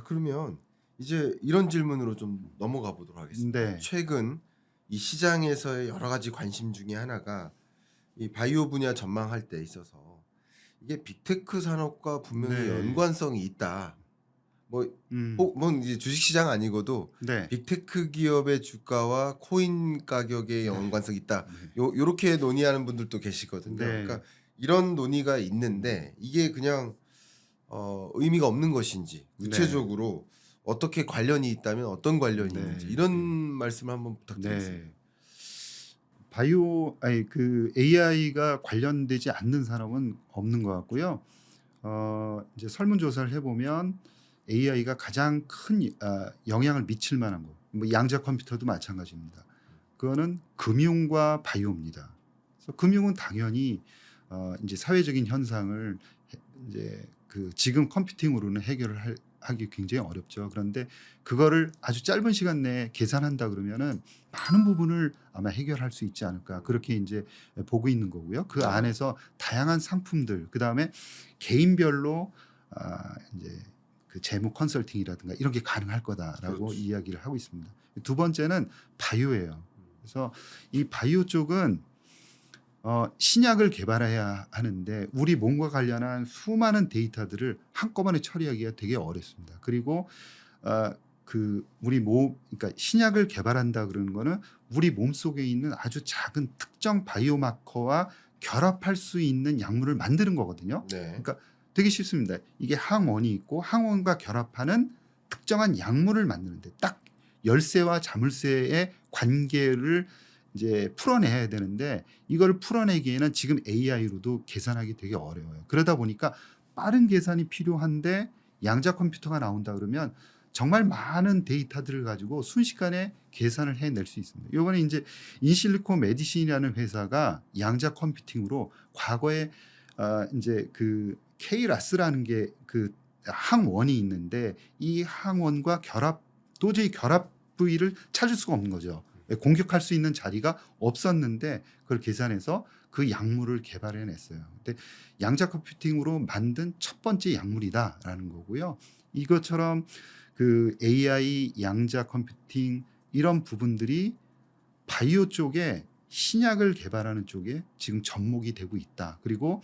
자, 그러면 이제 이런 질문으로 좀 넘어가 보도록 하겠습니다. 네. 최근 이 시장에서의 여러 가지 관심 중에 하나가 이 바이오 분야 전망할 때 있어서 이게 빅테크 산업과 분명히 네. 연관성이 있다. 뭐 음. 꼭 뭐 이제 주식시장 아니고도 네. 빅테크 기업의 주가와 코인 가격에 네. 연관성이 있다. 네. 요렇게 논의하는 분들도 계시거든요. 네. 그러니까 이런 논의가 음. 있는데 이게 그냥 의미가 없는 것인지 네. 구체적으로 어떻게 관련이 있다면 어떤 관련이 있는지 네. 이런 네. 말씀을 한번 부탁드리겠습니다. 네. 바이오 아니 그 AI가 관련되지 않는 산업은 없는 것 같고요. 이제 설문조사를 해 보면 AI가 가장 큰 영향을 미칠 만한 거 뭐 양자 컴퓨터도 마찬가지입니다. 그거는 금융과 바이오입니다. 그래서 금융은 당연히 인제 사회적인 현상을 해 인제 그 지금 컴퓨팅으로는 해결을 하기 굉장히 어렵죠. 그런데 그거를 아주 짧은 시간 내에 계산한다 그러면은 많은 부분을 아마 해결할 수 있지 않을까 그렇게 인제 보고 있는 거고요. 그 네. 안에서 다양한 상품들 그다음에 개인별로 인제 그 재무 컨설팅이라든가 이런 게 가능할 거다라고 그렇죠. 이야기를 하고 있습니다. 두 번째는 바이오예요. 음. 그래서 이 바이오 쪽은 신약을 개발해야 하는데 우리 몸과 관련한 수많은 데이터들을 한꺼번에 처리하기가 되게 어렵습니다. 그리고 그 우리 몸 그러니까 신약을 개발한다 그러는 거는 우리 몸속에 있는 아주 작은 특정 바이오마커와 결합할 수 있는 약물을 만드는 거거든요. 네. 그러니까 되게 쉽습니다. 이게 항원이 있고 항원과 결합하는 특정한 약물을 만드는데 딱 열쇠와 자물쇠의 관계를 이제 풀어내야 되는데 이거를 풀어내기에는 지금 AI로도 계산하기 되게 어려워요. 그러다 보니까 빠른 계산이 필요한데 양자 컴퓨터가 나온다 그러면 정말 많은 데이터들을 가지고 순식간에 계산을 해낼 수 있습니다. 요번에 인제 인실리코 메디신이라는 회사가 양자 컴퓨팅으로 과거에 인제 그 KRAS라는 게 그 항원이 있는데 이 항원과 도저히 결합 부위를 찾을 수가 없는 거죠. 예, 공격할 수 있는 자리가 없었는데 그걸 계산해서 그 약물을 개발해 냈어요. 근데 양자 컴퓨팅으로 만든 첫 번째 약물이다라는 거고요. 이것처럼 그 AI, 양자 컴퓨팅 이런 부분들이 바이오 쪽에 신약을 개발하는 쪽에 지금 접목이 되고 있다. 그리고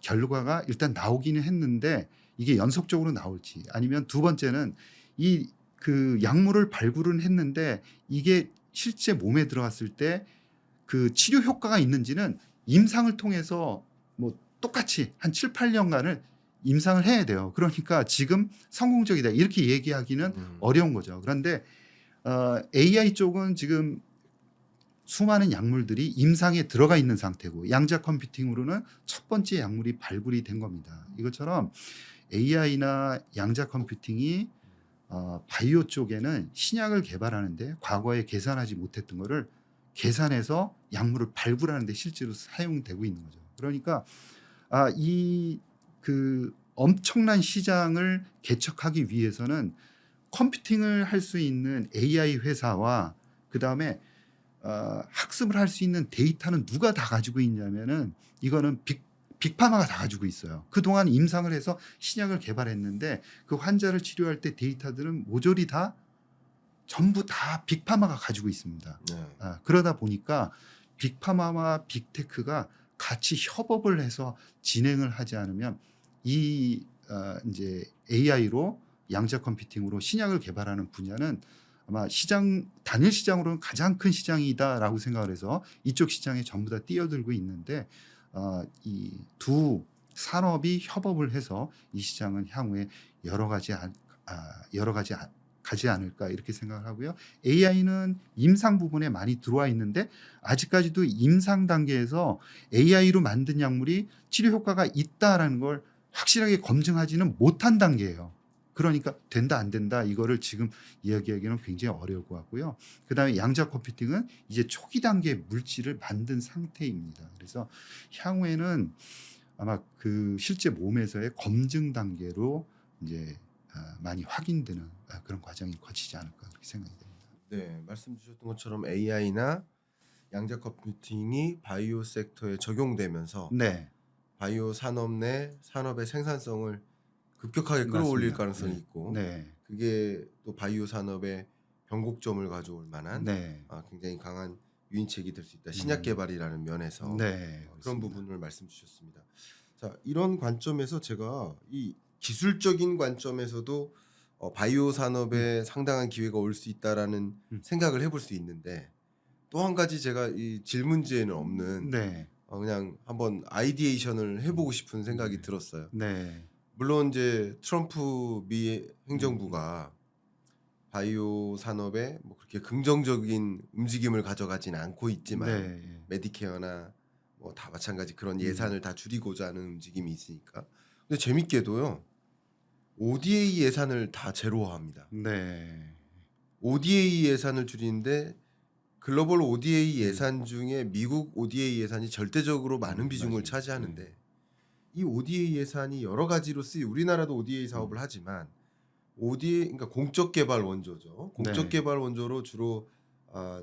결과가 일단 나오기는 했는데 이게 연속적으로 나올지 아니면 두 번째는 이 그 약물을 발굴은 했는데 이게 실제 몸에 들어갔을 때 그 치료 효과가 있는지는 임상을 통해서 뭐 똑같이 한 7-8 년간을 임상을 해야 돼요. 그러니까 지금 성공적이다 이렇게 얘기하기는 음. 어려운 거죠. 그런데 AI 쪽은 지금 수많은 약물들이 임상에 들어가 있는 상태고 양자 컴퓨팅으로는 첫 번째 약물이 발굴이 된 겁니다. 이것처럼 AI나 양자 컴퓨팅이 바이오 쪽에는 신약을 개발하는데 과거에 계산하지 못했던 거를 계산해서 약물을 발굴하는 데 실제로 사용되고 있는 거죠. 그러니까 이 그 엄청난 시장을 개척하기 위해서는 컴퓨팅을 할 수 있는 AI 회사와 그다음에 학습을 할 수 있는 데이터는 누가 다 가지고 있냐면은 이거는 빅파마가 다 가지고 있어요. 그동안 임상을 해서 신약을 개발했는데 그 환자를 치료할 때 데이터들은 모조리 다 전부 다 빅파마가 가지고 있습니다. 네. 그러다 보니까 빅파마와 빅테크가 같이 협업을 해서 진행을 하지 않으면 이 인제 AI로 양자 컴퓨팅으로 신약을 개발하는 분야는 아마 단일 시장으로는 가장 큰 시장이다라고 생각을 해서 이쪽 시장에 전부 다 뛰어들고 있는데 이 두 산업이 협업을 해서 이 시장은 향후에 여러 가지 가지 않을까 이렇게 생각을 하고요. AI는 임상 부분에 많이 들어와 있는데 아직까지도 임상 단계에서 AI로 만든 약물이 치료 효과가 있다라는 걸 확실하게 검증하지는 못한 단계예요. 그러니까 된다 안 된다 이거를 지금 이야기하기는 굉장히 어려울 것 같고요. 그다음에 양자 컴퓨팅은 이제 초기 단계 물질을 만든 상태입니다. 그래서 향후에는 아마 그 실제 몸에서의 검증 단계로 이제 많이 확인되는 그런 과정이 거치지 않을까 그렇게 생각이 됩니다. 네, 말씀 주셨던 것처럼 AI나 양자 컴퓨팅이 바이오 섹터에 적용되면서 네. 바이오 산업 내 산업의 생산성을 급격하게 끌어올릴 맞습니다. 가능성이 네. 있고 네. 그게 또 바이오 산업에 변곡점을 가져올 만한 네. 굉장히 강한 유인책이 될 수 있다. 신약 음. 개발이라는 면에서 네. 그런 그렇습니다. 부분을 말씀 주셨습니다. 자, 이런 관점에서 제가 이 기술적인 관점에서도 바이오 음. 산업에 상당한 기회가 올 수 있다라는 음. 생각을 해볼 수 있는데 또 한 가지 제가 이 질문지에는 없는 네. 그냥 한번 아이디에이션을 해보고 음. 싶은 생각이 네. 들었어요. 네. 물론 이제 트럼프 미 음. 행정부가 바이오 산업에 뭐 그렇게 긍정적인 움직임을 가져가진 않고 있지만 네. 메디케어나 뭐 다 마찬가지 그런 음. 예산을 다 줄이고자 하는 움직임이 있으니까. 근데 재밌게도요. ODA 예산을 다 제로화합니다. 네. ODA 예산을 줄이는데 글로벌 ODA 음. 예산 중에 미국 ODA 예산이 절대적으로 많은 비중을 맞아요. 네. 차지하는데 이 ODA 예산이 여러 가지로 우리나라도 ODA 음. 사업을 하지만 ODA 그러니까 공적 개발 원조죠. 공적 네. 개발 원조로 주로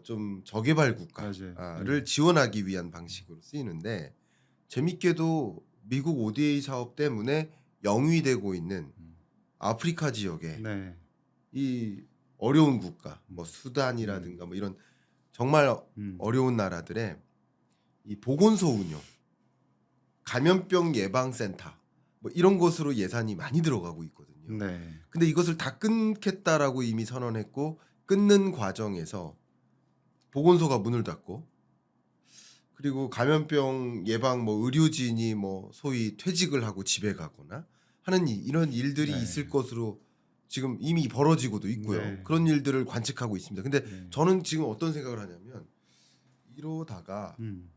좀 저개발 맞아요. 국가를 네. 지원하기 위한 방식으로 쓰이는데 재밌게도 미국 ODA 사업 때문에 영위되고 있는 음. 아프리카 지역에 네. 이 어려운 국가 뭐 음. 수단이라든가 뭐 이런 정말 음. 어려운 나라들의 이 보건소 운영, 감염병 예방 센터 뭐 이런 것으로 예산이 많이 들어가고 있거든요. 네. 근데 이것을 다 끊겠다라고 이미 선언했고 끊는 과정에서 보건소가 문을 닫고 그리고 감염병 예방 뭐 의료진이 뭐 소위 퇴직을 하고 집에 가거나 하는 이런 일들이 네. 있을 것으로 지금 이미 벌어지고도 있고요. 네. 그런 일들을 관측하고 있습니다. 근데 네. 저는 지금 어떤 생각을 하냐면 이러다가 음.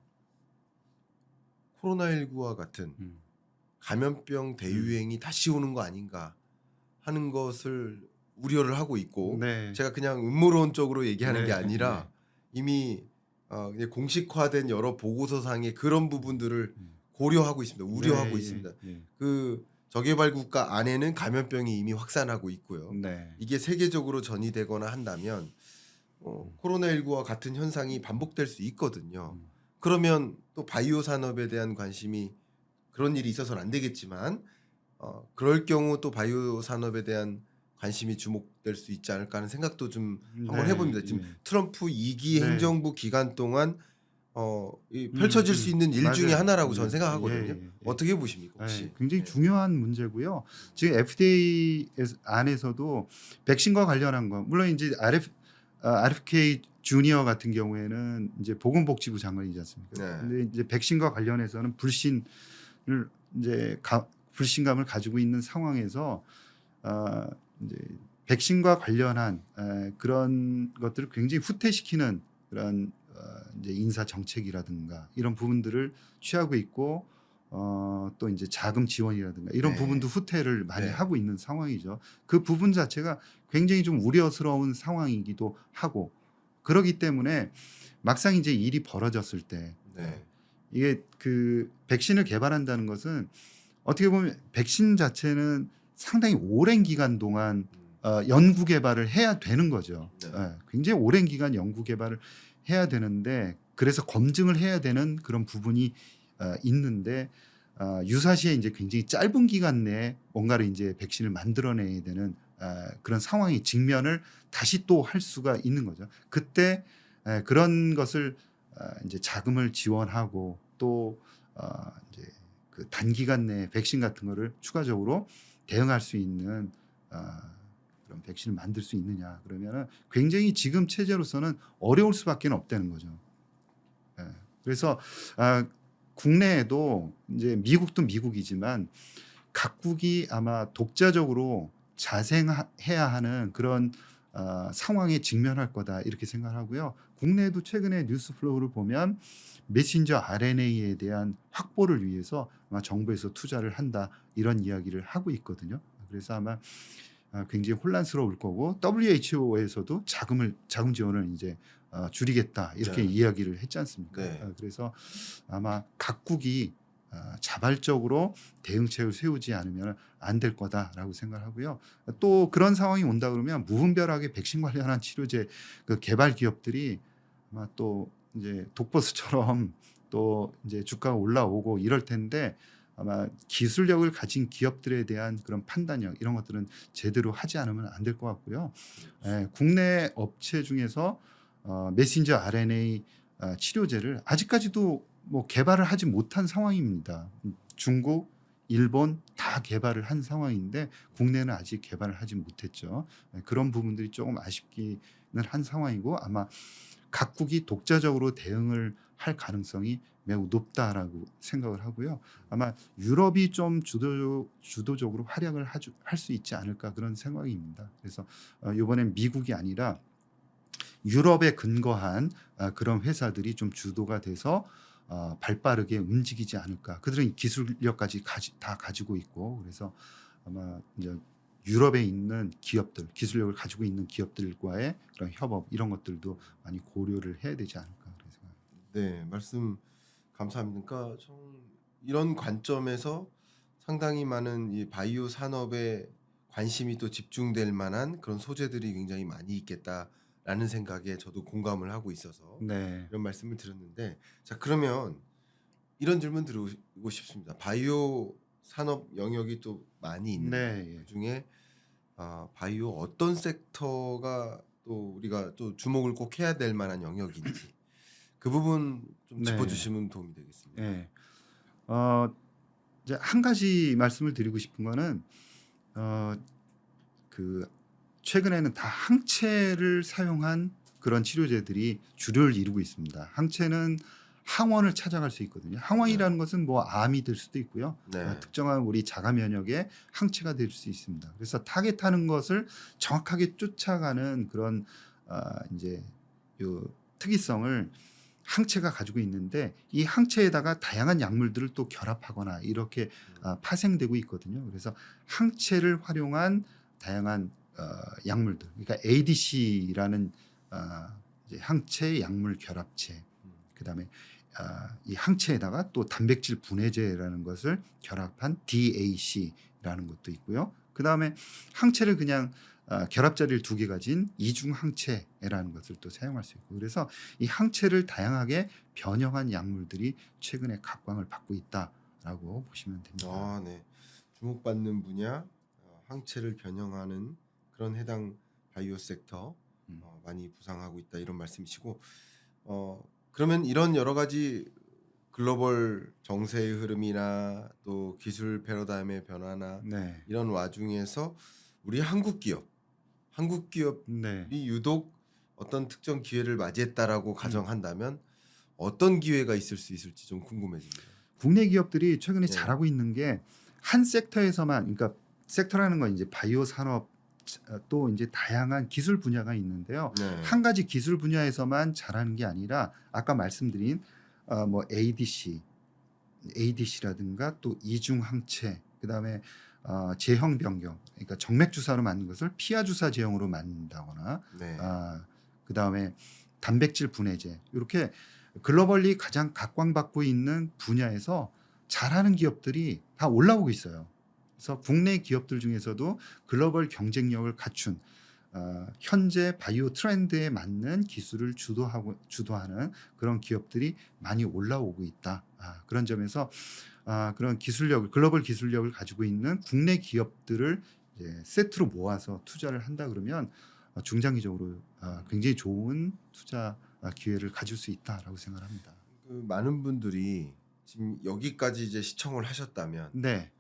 코로나19와 같은 음. 감염병 대유행이 다시 오는 거 아닌가 하는 것을 우려를 하고 있고 네. 제가 그냥 음모론적으로 얘기하는 게 네. 아니라 네. 이미 이제 공식화된 여러 보고서상의 그런 부분들을 음. 고려하고 있습니다. 우려하고 네. 있습니다. 예. 그 저개발 국가 안에는 감염병이 이미 확산하고 있고요. 네. 이게 세계적으로 전이되거나 한다면 코로나19와 같은 현상이 반복될 수 있거든요. 음. 그러면 또 바이오 산업에 대한 관심이 그런 일이 있어서는 안 되겠지만 그럴 경우 또 바이오 산업에 대한 관심이 주목될 수 있지 않을까 하는 생각도 좀 한번 네. 해봅니다. 지금 예. 트럼프 2기 네. 행정부 기간 동안 이 펼쳐질 수 있는 일 중에 맞아요. 하나라고 저는 네. 생각하거든요. 예. 예. 어떻게 보십니까 예. 혹시? 굉장히 네. 중요한 문제고요. 지금 FDA 안에서도 백신과 관련한 거 물론 이제 RFK 주니어 같은 경우에는 이제 보건복지부 장관이지 않습니까? 네. 근데 이제 백신과 관련해서는 불신을 이제 불신감을 가지고 있는 상황에서 어 이제 백신과 관련한 그런 것들을 굉장히 후퇴시키는 그런 이제 인사 정책이라든가 이런 부분들을 취하고 있고 또 이제 자금 지원이라든가 이런 네. 부분도 후퇴를 많이 네. 하고 있는 상황이죠. 그 부분 자체가 굉장히 좀 우려스러운 상황이기도 하고 그러기 때문에 막상 이제 일이 벌어졌을 때 네. 이게 그 백신을 개발한다는 것은 어떻게 보면 백신 자체는 상당히 오랜 기간 동안 연구 개발을 해야 되는 거죠. 네. 굉장히 오랜 기간 연구 개발을 해야 되는데 그래서 검증을 해야 되는 그런 부분이 있는데 유사시에 이제 굉장히 짧은 기간 내에 뭔가를 이제 백신을 만들어내야 되는 그런 상황이 직면을 다시 또 할 수가 있는 거죠. 그때 그런 것을 이제 자금을 지원하고 또 이제 그 단기간 내에 백신 같은 거를 추가적으로 대응할 수 있는 그런 백신을 만들 수 있느냐 그러면은 굉장히 지금 체제로서는 어려울 수밖에 없다는 거죠. 그래서 국내에도 이제 미국도 미국이지만 각국이 아마 독자적으로 자생해야 하는 그런 상황에 직면할 거다 이렇게 생각하고요. 국내에도 최근에 뉴스 플로우를 보면 메신저 RNA에 대한 확보를 위해서 아마 정부에서 투자를 한다 이런 이야기를 하고 있거든요. 그래서 아마 굉장히 혼란스러울 거고 WHO에서도 자금 지원을 이제 줄이겠다 이렇게 네. 이야기를 했지 않습니까? 네. 그래서 아마 각국이 자발적으로 대응책을 세우지 않으면 안 될 거다라고 생각하고요. 또 그런 상황이 온다 그러면 무분별하게 백신 관련한 치료제 그 개발 기업들이 아마 또 이제 독버스처럼 또 이제 주가가 올라오고 이럴 텐데 아마 기술력을 가진 기업들에 대한 그런 판단력 이런 것들은 제대로 하지 않으면 안 될 것 같고요. 국내 업체 중에서 메신저 RNA 치료제를 아직까지도 뭐 개발을 하지 못한 상황입니다. 중국, 일본 다 개발을 한 상황인데 국내는 아직 개발을 하지 못했죠. 그런 부분들이 조금 아쉽기는 한 상황이고 아마 각국이 독자적으로 대응을 할 가능성이 매우 높다라고 생각을 하고요. 아마 유럽이 좀 주도적으로 활약을 할 수 있지 않을까 그런 생각입니다. 그래서 이번엔 미국이 아니라 유럽에 근거한 그런 회사들이 좀 주도가 돼서 발빠르게 움직이지 않을까. 그들은 기술력까지 다 가지고 있고 그래서 아마 이제 유럽에 있는 기업들, 기술력을 가지고 있는 기업들과의 그런 협업 이런 것들도 많이 고려를 해야 되지 않을까 그런 생각입니다. 네, 말씀 감사합니다. 그러니까 이런 관점에서 상당히 많은 이 바이오 산업에 관심이 또 집중될 만한 그런 소재들이 굉장히 많이 있겠다라는 생각에 저도 공감을 하고 있어서 네, 이런 말씀을 드렸는데, 자 그러면 이런 질문 드리고 싶습니다. 바이오 산업 영역이 또 많이 있는데 네, 예. 그중에 바이오 어떤 섹터가 또 우리가 또 주목을 꼭 해야 될 만한 영역인지 그 부분 좀 네, 짚어주시면 도움이 되겠습니다. 예. 어, 이제 한 가지 말씀을 드리고 싶은 거는 어, 그 최근에는 다 항체를 사용한 그런 치료제들이 주류를 이루고 있습니다. 항체는 항원을 찾아갈 수 있거든요. 항원이라는 것은 뭐 암이 될 수도 있고요. 네. 특정한 우리 자가 면역의 항체가 될 수 있습니다. 그래서 타겟하는 것을 정확하게 쫓아가는 그런 이제 요 특이성을 항체가 가지고 있는데 이 항체에다가 다양한 약물들을 또 결합하거나 이렇게 파생되고 있거든요. 그래서 항체를 활용한 다양한 약물들, 그러니까 ADC라는 이제 항체 약물 결합체, 그다음에 이 항체에다가 또 단백질 분해제라는 것을 결합한 DAC라는 것도 있고요. 그다음에 항체를 그냥 결합자리를 2개 가진 이중 항체라는 것을 또 사용할 수 있고 그래서 이 항체를 다양하게 변형한 약물들이 최근에 각광을 받고 있다라고 보시면 됩니다. 네. 주목받는 분야, 항체를 변형하는 그런 해당 바이오 섹터 음. 많이 부상하고 있다 이런 말씀이시고, 그러면 이런 여러 가지 글로벌 정세의 흐름이나 또 기술 패러다임의 변화나 네, 이런 와중에서 우리 한국 기업이 네. 유독 어떤 특정 기회를 맞이했다라고 가정한다면 어떤 기회가 있을 수 있을지 좀 궁금해집니다. 국내 기업들이 최근에 네. 잘하고 있는 게 한 섹터에서만, 그러니까 섹터라는 건 이제 바이오 산업 또 이제 다양한 기술 분야가 있는데요. 네. 한 가지 기술 분야에서만 잘하는 게 아니라 아까 말씀드린 뭐 ADC라든가 또 이중 항체, 그다음에 제형 변경, 그러니까 정맥 주사로 만든 것을 피하 주사 제형으로 만든다거나 네. 그다음에 단백질 분해제, 이렇게 글로벌리 가장 각광받고 있는 분야에서 잘하는 기업들이 다 올라오고 있어요. 그래서 국내 기업들 중에서도 글로벌 경쟁력을 갖춘 현재 바이오 트렌드에 맞는 기술을 주도하는 그런 기업들이 많이 올라오고 있다. 그런 점에서 그런 글로벌 기술력을 가지고 있는 국내 기업들을 이제 세트로 모아서 투자를 한다 그러면 중장기적으로 굉장히 좋은 투자 기회를 가질 수 있다라고 생각합니다. 그 많은 분들이 지금 여기까지 이제 시청을 하셨다면 네,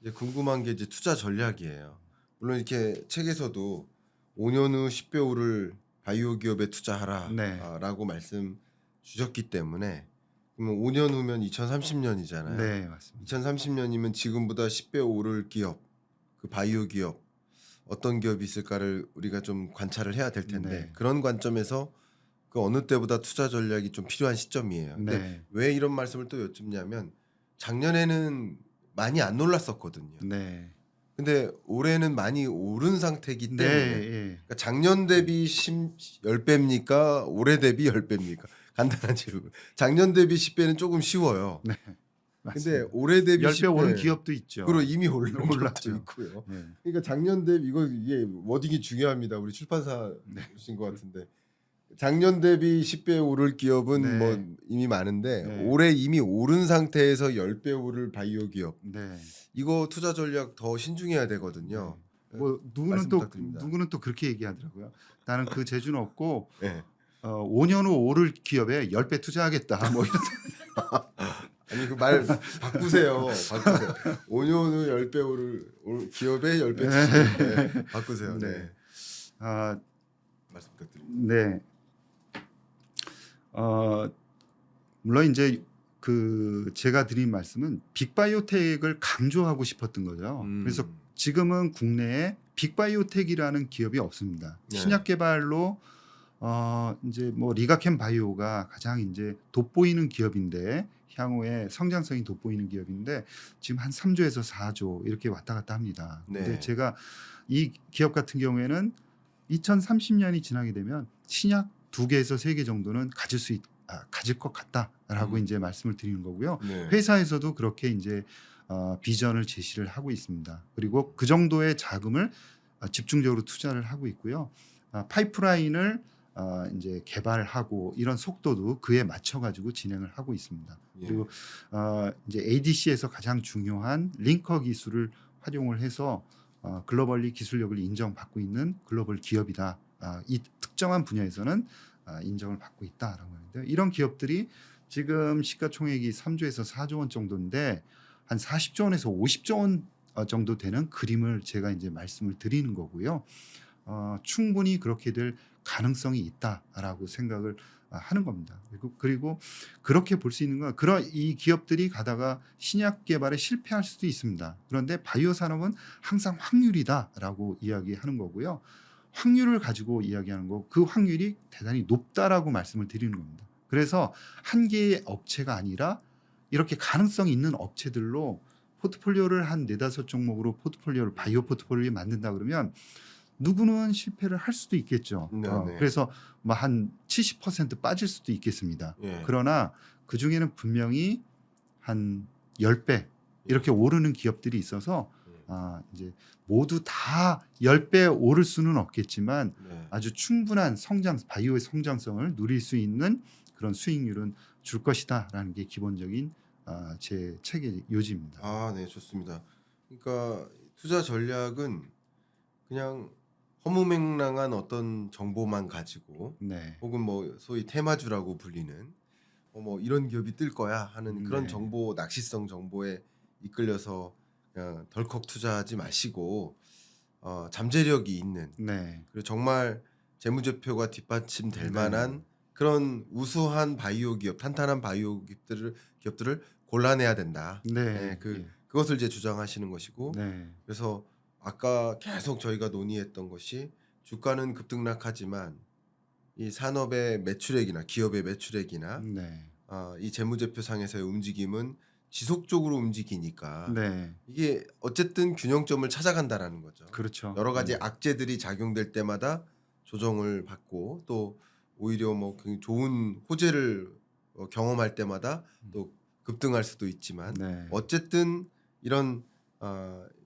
이제 궁금한 게 이제 투자 전략이에요. 물론 이렇게 책에서도 5년 후 10배 오를 바이오 기업에 네. 투자하라라고 말씀 주셨기 때문에 그러면 5년 후면 2030년이잖아요. 네, 맞습니다. 2030년이면 지금보다 10배 오를 기업, 그 바이오 기업 어떤 기업이 있을까를 우리가 좀 관찰을 해야 될 텐데 네, 그런 관점에서 그 어느 때보다 투자 전략이 좀 필요한 시점이에요. 근데 네, 왜 이런 말씀을 또 여쭙냐면 작년에는 많이 안 올랐었거든요. 네, 근데 올해는 많이 오른 상태이기 네, 때문에 예. 그러니까 작년 대비 10배입니까? 올해 대비 10배입니까? 간단한 질문. 작년 대비 10배는 조금 쉬워요. 네, 근데 맞습니다. 올해 대비 10배 오른 10배 기업도 있죠. 그리고 이미 오른 기업도 올랐죠. 있고요. 네, 그러니까 작년 대비 이게 워딩이 중요합니다. 우리 출판사신 네, 것 같은데 작년 대비 10배 오를 기업은 네. 뭐 이미 많은데 네. 올해 이미 오른 상태에서 10배 오를 바이오 기업. 네. 이거 투자 전략 더 신중해야 되거든요. 네. 뭐 말씀 부탁드립니다. 누구는 또 그렇게 얘기하더라고요. 나는 그 재주는 없고 네. 5년 후 오를 기업에 10배 투자하겠다. 뭐 이런. 아니 그 말 바꾸세요. 바꾸세요. 5년 후 10배 오를 기업에 10배 투자. 네. 바꾸세요. 네. 네. 아, 말씀 부탁드립니다. 네. 물론 이제 그 제가 드린 말씀은 빅바이오텍을 강조하고 싶었던 거죠. 그래서 지금은 국내에 빅바이오텍이라는 기업이 없습니다. 네. 신약 개발로 이제 뭐 리가켄 바이오가 가장 이제 돋보이는 기업인데 향후에 성장성이 돋보이는 기업인데 지금 한 3조에서 4조 이렇게 왔다 갔다 합니다. 네. 근데 제가 이 기업 같은 경우에는 2030년이 지나게 되면 신약 2개에서 3개 정도는 가질 것 같다라고 이제 말씀을 드리는 거고요. 네. 회사에서도 그렇게 이제 비전을 제시를 하고 있습니다. 그리고 그 정도의 자금을 집중적으로 투자를 하고 있고요. 파이프라인을 이제 개발하고 이런 속도도 그에 맞춰 가지고 진행을 하고 있습니다. 예. 그리고 이제 ADC에서 가장 중요한 링커 기술을 활용을 해서 글로벌리 기술력을 인정받고 있는 글로벌 기업이다. 이 특정한 분야에서는 인정을 받고 있다라고 하는데요. 이런 기업들이 지금 시가총액이 3조에서 4조 원 정도인데 한 40조 원에서 50조 원 정도 되는 그림을 제가 이제 말씀을 드리는 거고요. 충분히 그렇게 될 가능성이 있다라고 생각을 하는 겁니다. 그리고 그렇게 볼 수 있는 건 그런 이 기업들이 가다가 신약 개발에 실패할 수도 있습니다. 그런데 바이오 산업은 항상 확률이다라고 이야기하는 거고요. 확률을 가지고 이야기하는 거, 그 확률이 대단히 높다라고 말씀을 드리는 겁니다. 그래서 한 개의 업체가 아니라 이렇게 가능성이 있는 업체들로 포트폴리오를 한 4-5 종목으로 포트폴리오를 바이오 포트폴리오를 만든다 그러면 누구는 실패를 할 수도 있겠죠. 네, 네. 그래서 뭐 한 70% 빠질 수도 있겠습니다. 예. 그러나 그 중에는 분명히 한 10배 이렇게 오르는 기업들이 있어서 이제 모두 다 10배 오를 수는 없겠지만 네. 아주 충분한 바이오의 성장성을 누릴 수 있는 그런 수익률은 줄 것이다라는 게 기본적인 제 책의 요지입니다. 아, 네, 좋습니다. 그러니까 투자 전략은 그냥 허무맹랑한 어떤 정보만 가지고 네. 혹은 뭐 소위 테마주라고 불리는 뭐 이런 기업이 뜰 거야 하는 그런 네. 정보, 낚시성 정보에 이끌려서 그냥 덜컥 투자하지 마시고 잠재력이 있는 네. 그리고 정말 재무제표가 뒷받침될 네. 만한 그런 우수한 바이오 기업, 탄탄한 바이오 기업들을 골라내야 된다. 네. 그것을 이제 주장하시는 것이고 네. 그래서 아까 계속 저희가 논의했던 것이 주가는 급등락하지만 이 산업의 매출액이나 기업의 매출액이나 네. 이 재무제표상에서의 움직임은 지속적으로 움직이니까 네. 이게 어쨌든 균형점을 찾아간다라는 거죠. 그렇죠. 여러 가지 악재들이 작용될 때마다 조정을 받고 또 오히려 뭐 좋은 호재를 경험할 때마다 또 급등할 수도 있지만 네. 어쨌든 이런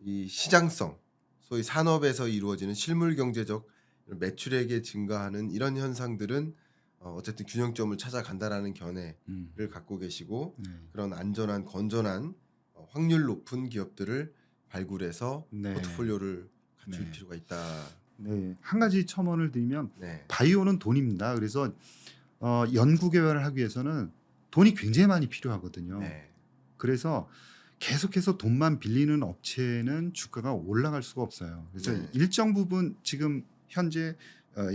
이 시장성 소위 산업에서 이루어지는 실물 경제적 매출액이 증가하는 이런 현상들은 어쨌든 균형점을 찾아간다라는 견해를 갖고 계시고 네. 그런 안전한 건전한 확률 높은 기업들을 발굴해서 네. 포트폴리오를 갖출 네. 필요가 있다. 네. 한 가지 첨언을 드리면 네. 바이오는 돈입니다. 그래서 연구 개발을 하기 위해서는 돈이 굉장히 많이 필요하거든요. 네. 그래서 계속해서 돈만 빌리는 업체는 주가가 올라갈 수가 없어요. 그래서 네. 일정 부분 지금 현재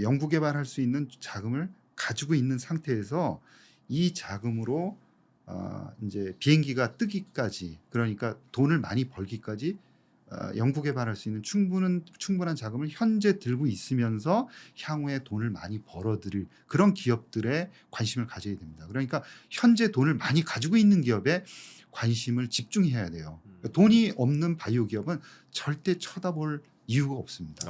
연구 개발할 수 있는 자금을 가지고 있는 상태에서 이 자금으로 이제 비행기가 뜨기까지 그러니까 돈을 많이 벌기까지 연구 개발할 수 있는 충분한 자금을 현재 들고 있으면서 향후에 돈을 많이 벌어들일 그런 기업들에 관심을 가져야 됩니다. 그러니까 현재 돈을 많이 가지고 있는 기업에 관심을 집중해야 돼요. 돈이 없는 바이오 기업은 절대 쳐다볼 이유가 없습니다.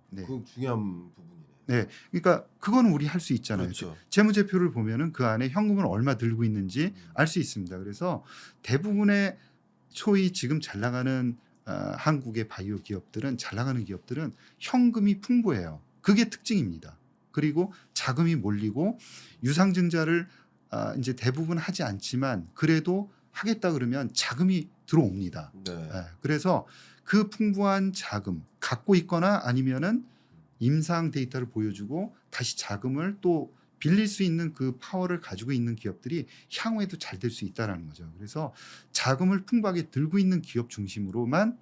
네. 그 중요한 부분이네요. 네, 그러니까 그거는 우리 할 수 있잖아요. 그렇죠. 재무제표를 보면은 그 안에 현금을 얼마 들고 있는지 알 수 있습니다. 그래서 대부분의 소위 지금 잘 나가는 한국의 바이오 기업들은 잘 나가는 기업들은 현금이 풍부해요. 그게 특징입니다. 그리고 자금이 몰리고 유상증자를 이제 대부분 하지 않지만 그래도 하겠다 그러면 자금이 들어옵니다. 네. 예, 그래서 그 풍부한 자금 갖고 있거나 아니면은 임상 데이터를 보여주고 다시 자금을 또 빌릴 수 있는 그 파워를 가지고 있는 기업들이 향후에도 잘 될 수 있다라는 거죠. 그래서 자금을 풍부하게 들고 있는 기업 중심으로만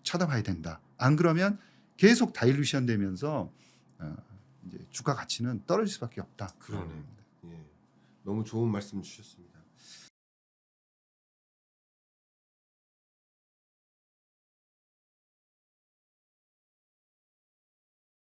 쳐다봐야 된다. 안 그러면 계속 다일루션 되면서 이제 주가 가치는 떨어질 수밖에 없다. 그러네요. 예. 너무 좋은 말씀 주셨습니다.